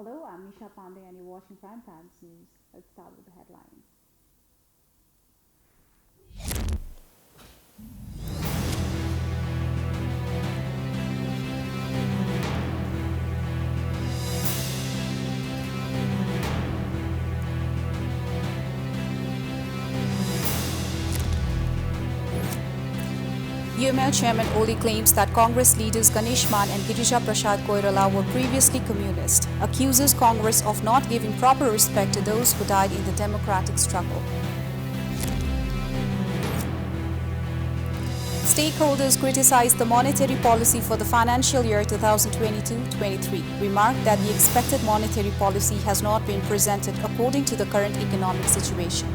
Hello, I'm NishaPandey and you're watching Prime Times News. Let's start with the headlines. UML Chairman Oli claims that Congress leaders Ganesh Man and Girija Prasad Koirala were previously communist, accuses Congress of not giving proper respect to those who died in the democratic struggle. Stakeholders criticized the monetary policy for the financial year 2022-23, remarked that the expected monetary policy has not been presented according to the current economic situation.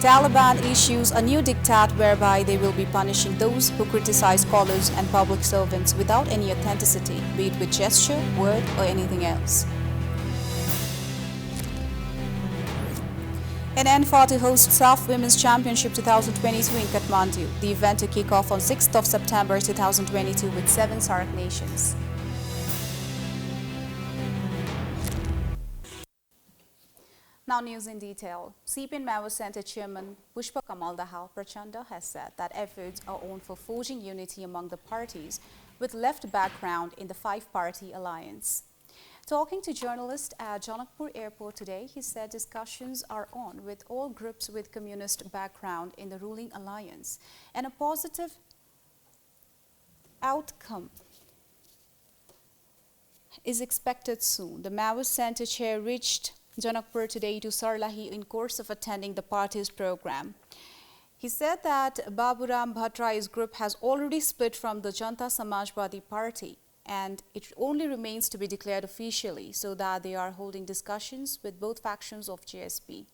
Taliban issues a new diktat whereby they will be punishing those who criticize scholars and public servants without any authenticity, be it with gesture, word, or anything else. An N40 hosts SAF Women's Championship 2022 in Kathmandu. The event to kick off on 6th of September 2022 with 7 SAARC nations. Now news in detail. CPN Mawa Center Chairman Pushpa Kamal Dahal Prachanda has said that efforts are on for forging unity among the parties with left background in the five-party alliance. Talking to journalists at Janakpur Airport today, he said discussions are on with all groups with communist background in the ruling alliance and a positive outcome is expected soon. The Maoist Center chair reached Janakpur today to Sarlahi in course of attending the party's program. He said that Baburam Bhattrai's group has already split from the Janta Samajwadi Party and it only remains to be declared officially, so that they are holding discussions with both factions of JSP.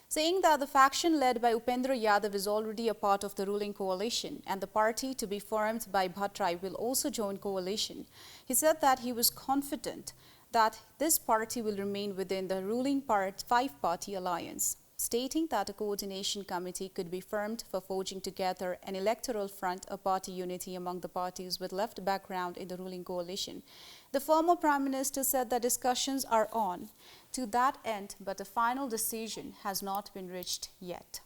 Saying that the faction led by Upendra Yadav is already a part of the ruling coalition and the party to be formed by Bhattrai will also join coalition, he said that he was confident that this party will remain within the ruling five-party alliance, stating that a coordination committee could be formed for forging together an electoral front of party unity among the parties with left background in the ruling coalition. The former Prime Minister said that discussions are on to that end, but a final decision has not been reached yet.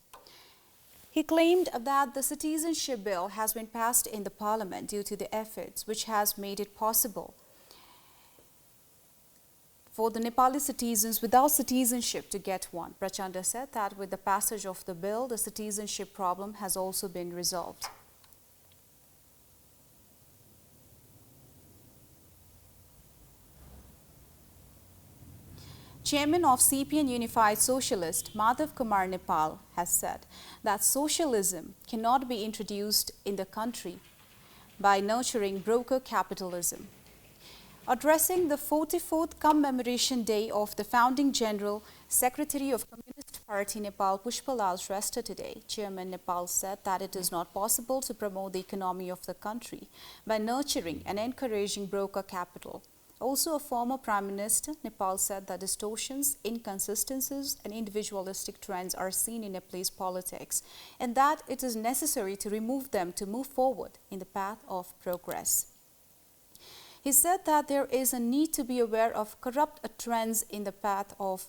He claimed that the citizenship bill has been passed in the parliament due to the efforts which has made it possible for the Nepali citizens without citizenship to get one. Prachanda said that with the passage of the bill, the citizenship problem has also been resolved. Chairman of CPN Unified Socialist, Madhav Kumar Nepal, has said that socialism cannot be introduced in the country by nurturing broker capitalism. Addressing the 44th commemoration day of the founding General Secretary of Communist Party Nepal, Pushpalal Shrestha today, Chairman Nepal said that it is not possible to promote the economy of the country by nurturing and encouraging broker capital. Also, a former Prime Minister, Nepal said that distortions, inconsistencies and individualistic trends are seen in Nepalese politics and that it is necessary to remove them to move forward in the path of progress. He said that there is a need to be aware of corrupt trends in the path of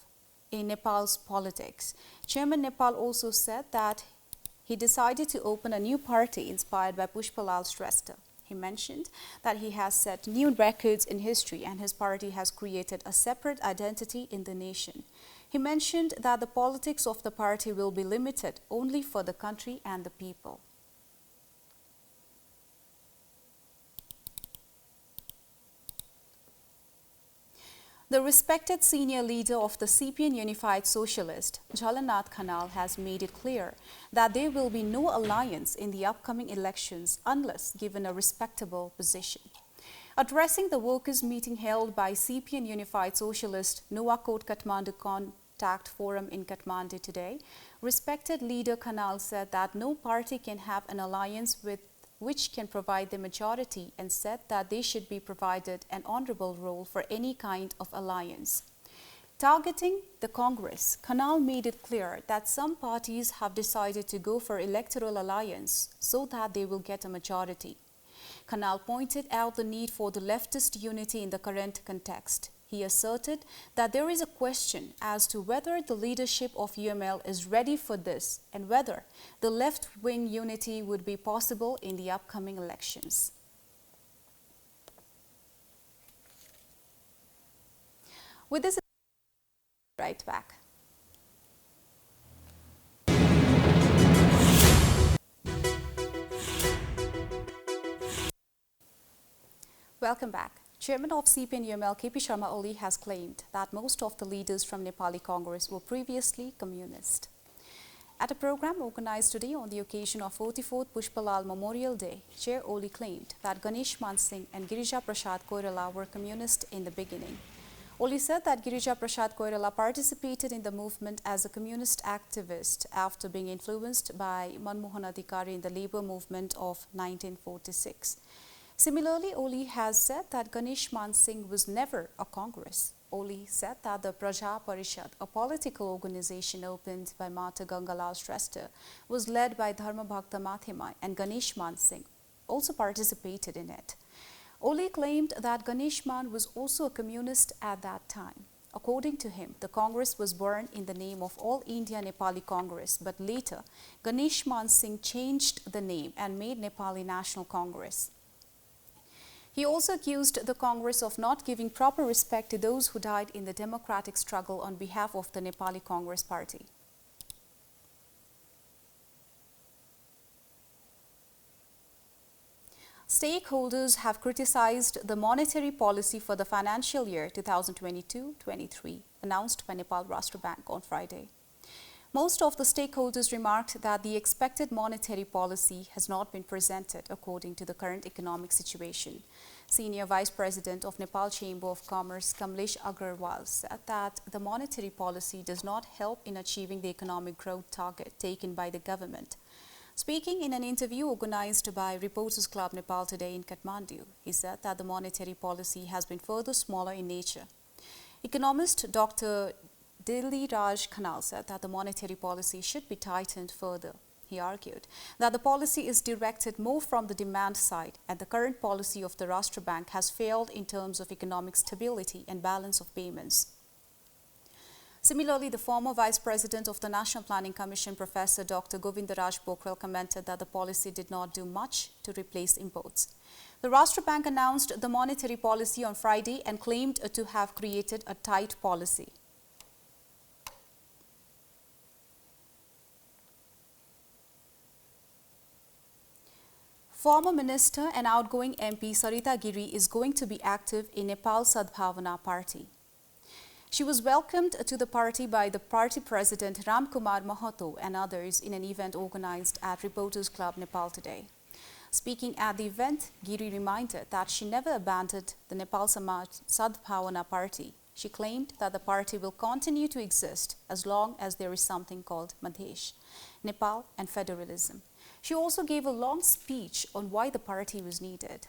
Nepal's politics. Chairman Nepal also said that he decided to open a new party inspired by Pushpalal Shrestha. He mentioned that he has set new records in history and his party has created a separate identity in the nation. He mentioned that the politics of the party will be limited only for the country and the people. The respected senior leader of the CPN Unified Socialist, Jhalanath Khanal, has made it clear that there will be no alliance in the upcoming elections unless given a respectable position. Addressing the workers' meeting held by CPN Unified Socialist Nuwakot Kathmandu Contact Forum in Kathmandu today, respected leader Khanal said that no party can have an alliance with which can provide the majority and said that they should be provided an honorable role for any kind of alliance. Targeting the Congress, Khanal made it clear that some parties have decided to go for electoral alliance so that they will get a majority. Kanal pointed out the need for the leftist unity in the current context. He asserted that there is a question as to whether the leadership of UML is ready for this and whether the left-wing unity would be possible in the upcoming elections. With this, right back. Welcome back. Chairman of CPN-UML KP Sharma Oli has claimed that most of the leaders from Nepali Congress were previously communist. At a program organized today on the occasion of 44th Pushpalal Memorial Day, Chair Oli claimed that Ganesh Man Singh and Girija Prasad Koirala were communist in the beginning. Oli said that Girija Prasad Koirala participated in the movement as a communist activist after being influenced by Manmohan Adhikari in the labor movement of 1946. Similarly, Oli has said that Ganesh Man Singh was never a Congress. Oli said that the Praja Parishad, a political organization opened by Mata Gangalal Shrestha, was led by Dharma Bhakta Mathemai, and Ganesh Man Singh also participated in it. Oli claimed that Ganesh Man was also a communist at that time. According to him, the Congress was born in the name of All India Nepali Congress, but later Ganesh Man Singh changed the name and made Nepali National Congress. He also accused the Congress of not giving proper respect to those who died in the democratic struggle on behalf of the Nepali Congress Party. Stakeholders have criticized the monetary policy for the financial year 2022-23 announced by Nepal Rashtra Bank on Friday. Most of the stakeholders remarked that the expected monetary policy has not been presented according to the current economic situation. Senior Vice President of Nepal Chamber of Commerce Kamlesh Agarwal said that the monetary policy does not help in achieving the economic growth target taken by the government. Speaking in an interview organized by Reporters Club Nepal today in Kathmandu, he said that the monetary policy has been further smaller in nature. Economist Dr. Dilli Raj Khanal said that the monetary policy should be tightened further. He argued that the policy is directed more from the demand side and the current policy of the Rashtra Bank has failed in terms of economic stability and balance of payments. Similarly, the former Vice President of the National Planning Commission, Professor Dr. Govindaraj Pokhrel, commented that the policy did not do much to replace imports. The Rashtra Bank announced the monetary policy on Friday and claimed to have created a tight policy. Former Minister and outgoing MP Sarita Giri is going to be active in Nepal Sadbhavana Party. She was welcomed to the party by the party president Ram Kumar Mahato and others in an event organized at Reporters Club Nepal today. Speaking at the event, Giri reminded that she never abandoned the Nepal Samaj Sadbhavana Party. She claimed that the party will continue to exist as long as there is something called Madhesh, Nepal and federalism. She also gave a long speech on why the party was needed.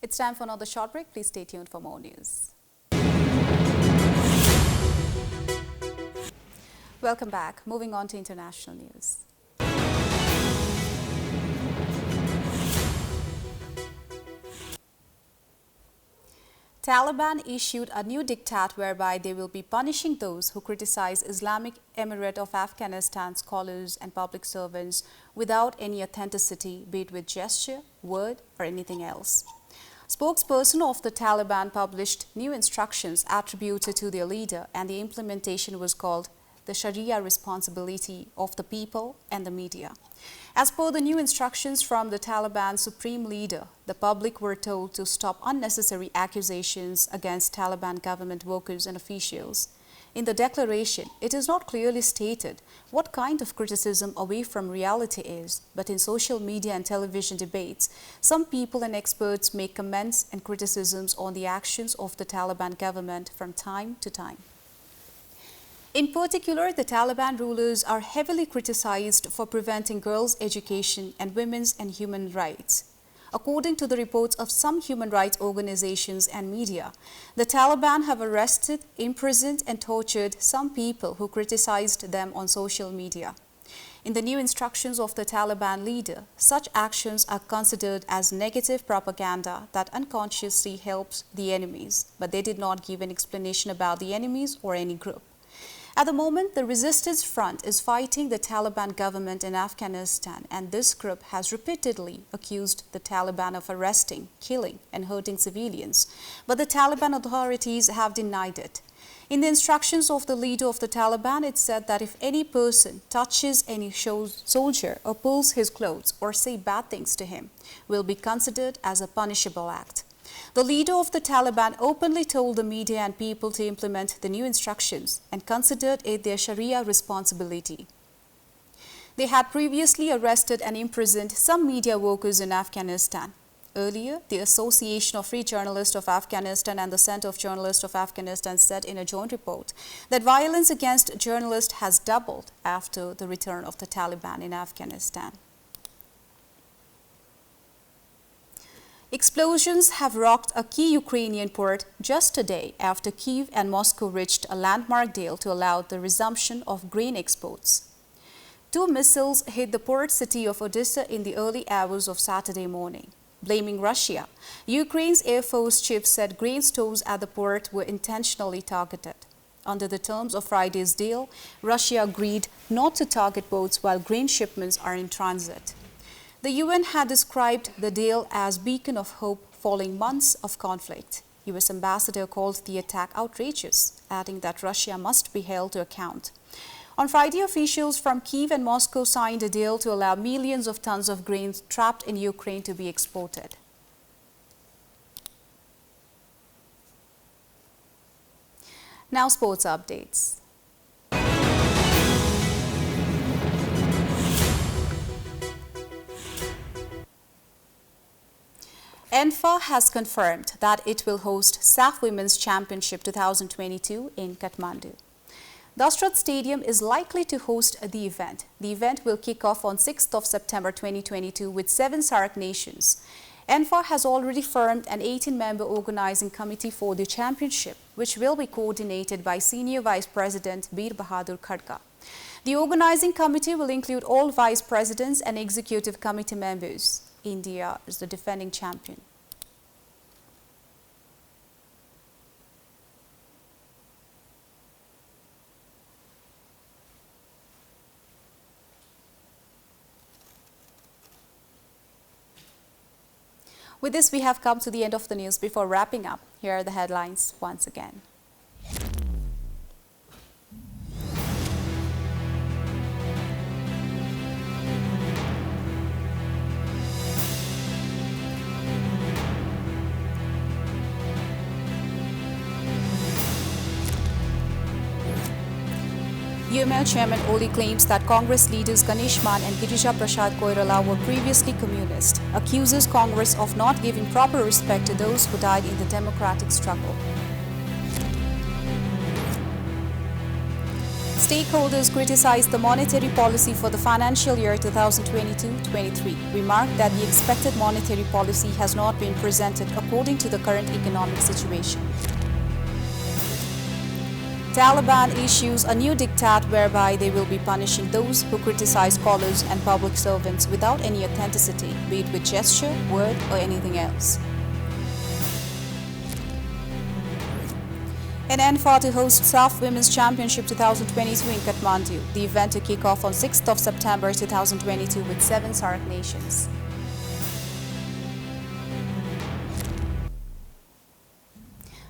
It's time for another short break. Please stay tuned for more news. Welcome back. Moving on to international news. Taliban issued a new diktat whereby they will be punishing those who criticize Islamic Emirate of Afghanistan scholars and public servants without any authenticity, be it with gesture, word, or anything else. Spokesperson of the Taliban published new instructions attributed to their leader, and the implementation was called the Sharia responsibility of the people and the media. As per the new instructions from the Taliban supreme leader, the public were told to stop unnecessary accusations against Taliban government workers and officials. In the declaration, it is not clearly stated what kind of criticism away from reality is, but in social media and television debates, some people and experts make comments and criticisms on the actions of the Taliban government from time to time. In particular, the Taliban rulers are heavily criticized for preventing girls' education and women's and human rights. According to the reports of some human rights organizations and media, the Taliban have arrested, imprisoned and tortured some people who criticized them on social media. In the new instructions of the Taliban leader, such actions are considered as negative propaganda that unconsciously helps the enemies, but they did not give an explanation about the enemies or any group. At the moment, the resistance front is fighting the Taliban government in Afghanistan, and this group has repeatedly accused the Taliban of arresting, killing, and hurting civilians, but the Taliban authorities have denied it. In the instructions of the leader of the Taliban, it said that if any person touches any soldier or pulls his clothes or say bad things to him, will be considered as a punishable act. The leader of the Taliban openly told the media and people to implement the new instructions and considered it their Sharia responsibility. They had previously arrested and imprisoned some media workers in Afghanistan. Earlier, the Association of Free Journalists of Afghanistan and the Center of Journalists of Afghanistan said in a joint report that violence against journalists has doubled after the return of the Taliban in Afghanistan. Explosions have rocked a key Ukrainian port just a day after Kyiv and Moscow reached a landmark deal to allow the resumption of grain exports. 2 missiles hit the port city of Odessa in the early hours of Saturday morning. Blaming Russia, Ukraine's Air Force chief said grain stores at the port were intentionally targeted. Under the terms of Friday's deal, Russia agreed not to target boats while grain shipments are in transit. The UN had described the deal as a beacon of hope following months of conflict. US Ambassador called the attack outrageous, adding that Russia must be held to account. On Friday, officials from Kyiv and Moscow signed a deal to allow millions of tons of grains trapped in Ukraine to be exported. Now sports updates. ENFA has confirmed that it will host SAF Women's Championship 2022 in Kathmandu. The Astrat Stadium is likely to host the event. The event will kick off on 6th of September 2022 with 7 SAARC nations. ENFA has already formed an 18-member organizing committee for the championship, which will be coordinated by Senior Vice President Bir Bahadur Khadka. The organizing committee will include all vice presidents and executive committee members. India is the defending champion. With this, we have come to the end of the news. Before wrapping up, here are the headlines once again. UML Chairman Oli claims that Congress leaders Ganesh Man and Girija Prasad Koirala were previously communist, accuses Congress of not giving proper respect to those who died in the democratic struggle. Stakeholders criticized the monetary policy for the financial year 2022-23, remarked that the expected monetary policy has not been presented according to the current economic situation. Taliban issues a new diktat whereby they will be punishing those who criticize scholars and public servants without any authenticity, be it with gesture, word, or anything else. In ENFA to host SAF Women's Championship 2022 in Kathmandu, the event to kick off on 6th of September 2022 with 7 SAARC nations.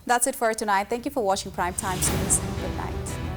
That's it for tonight. Thank you for watching Prime Times News.